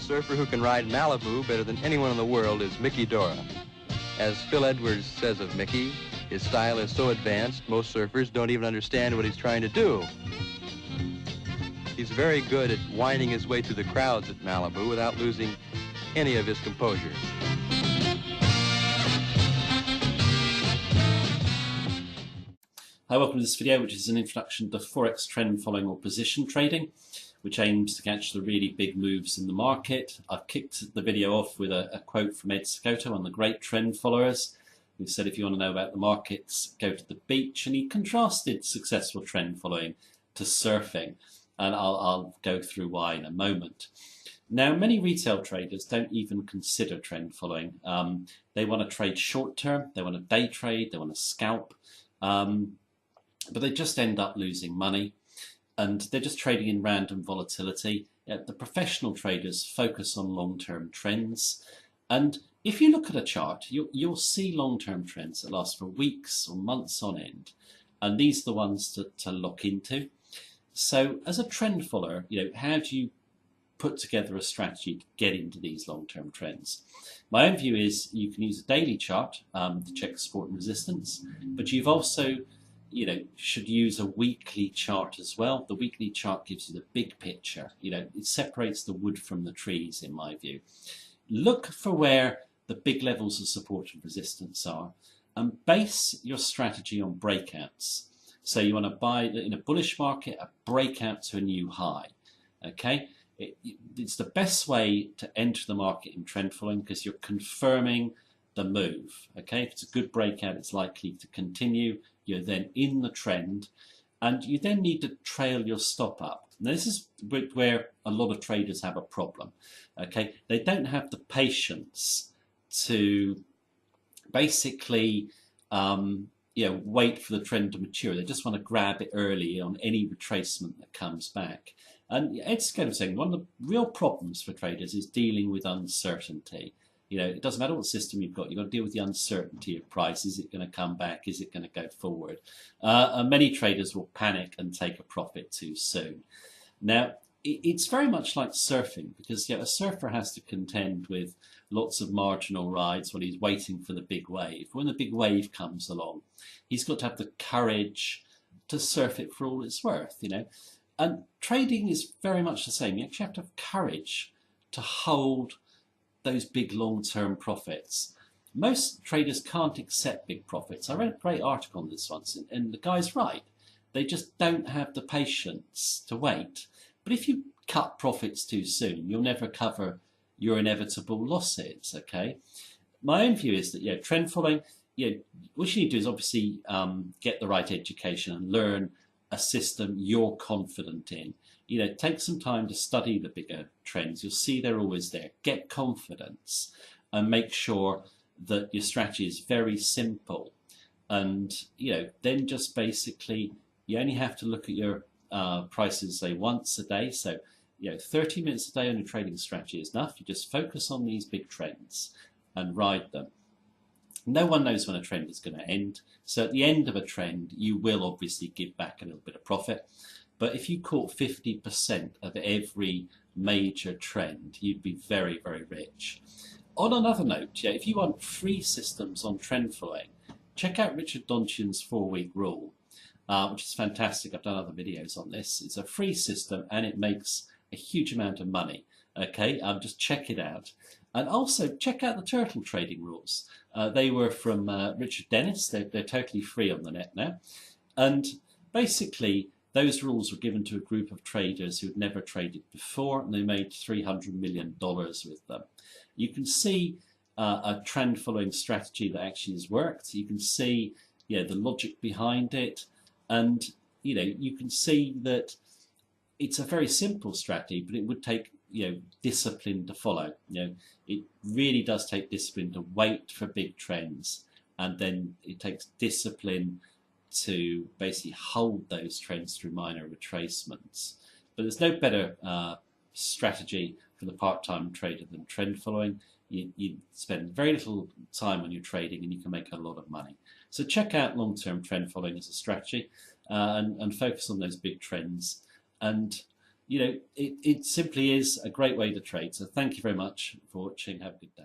surfer who can ride Malibu better than anyone in the world is Mickey Dora. As Phil Edwards says of Mickey, his style is so advanced, most surfers don't even understand what he's trying to do. He's very good at winding his way through the crowds at Malibu without losing any of his composure. Hi, welcome to this video, which is an introduction to Forex trend following or position trading, which aims to catch the really big moves in the market. I've kicked the video off with a quote from Ed Scotto, one of the great trend followers, who said if you want to know about the markets, go to the beach, and he contrasted successful trend following to surfing, and I'll go through why in a moment. Now, many retail traders don't even consider trend following. They want to trade short term, they want to day trade, they want to scalp, but they just end up losing money, and they're just trading in random volatility. The professional traders focus on long-term trends, and if you look at a chart, you'll see long-term trends that last for weeks or months on end, and these are the ones to lock into. So as a trend follower, how do you put together a strategy to get into these long-term trends? My own view is you can use a daily chart to check support and resistance, but you've also should use a weekly chart as well. The weekly chart gives you the big picture. It separates the wood from the trees, in my view. Look for where the big levels of support and resistance are, and base your strategy on breakouts. So you want to buy, in a bullish market, a breakout to a new high. Okay, it's the best way to enter the market in trend following because you're confirming the move. Okay, if it's a good breakout, it's likely to continue. You're then in the trend, and you then need to trail your stop up. Now, this is where a lot of traders have a problem. Okay, they don't have the patience to basically wait for the trend to mature. They just want to grab it early on any retracement that comes back. And it's kind of saying one of the real problems for traders is dealing with uncertainty. It doesn't matter what system you've got to deal with the uncertainty of price. Is it going to come back? Is it going to go forward? And many traders will panic and take a profit too soon. Now, it's very much like surfing because a surfer has to contend with lots of marginal rides while he's waiting for the big wave. When the big wave comes along, he's got to have the courage to surf it for all it's worth, And trading is very much the same. You actually have to have courage to hold those big long-term profits. Most traders can't accept big profits. I read a great article on this once, and the guy's right. They just don't have the patience to wait. But if you cut profits too soon, you'll never cover your inevitable losses, okay? My own view is that, trend following, what you need to do is obviously get the right education and learn a system you're confident in. Take some time to study the bigger trends. You'll see they're always there. Get confidence and make sure that your strategy is very simple. And, then just basically, you only have to look at your prices, say, once a day. So, 30 minutes a day on your trading strategy is enough. You just focus on these big trends and ride them. No one knows when a trend is going to end. So at the end of a trend, you will obviously give back a little bit of profit. But if you caught 50% of every major trend, you'd be very, very rich. On another note, if you want free systems on trend following, check out Richard Donchian's 4-week rule, which is fantastic. I've done other videos on this. It's a free system and it makes a huge amount of money. Okay, just check it out. And also check out the turtle trading rules. They were from Richard Dennis. They're totally free on the net now. And basically, those rules were given to a group of traders who had never traded before, and they made $300 million with them. You can see a trend following strategy that actually has worked. You can see the logic behind it, and you can see that it's a very simple strategy, but it would take discipline to follow. It really does take discipline to wait for big trends, and then it takes discipline to basically hold those trends through minor retracements. But there's no better strategy for the part-time trader than trend following. You spend very little time on your trading and you can make a lot of money. So check out long-term trend following as a strategy and focus on those big trends. And you know, it simply is a great way to trade. So thank you very much for watching. Have a good day.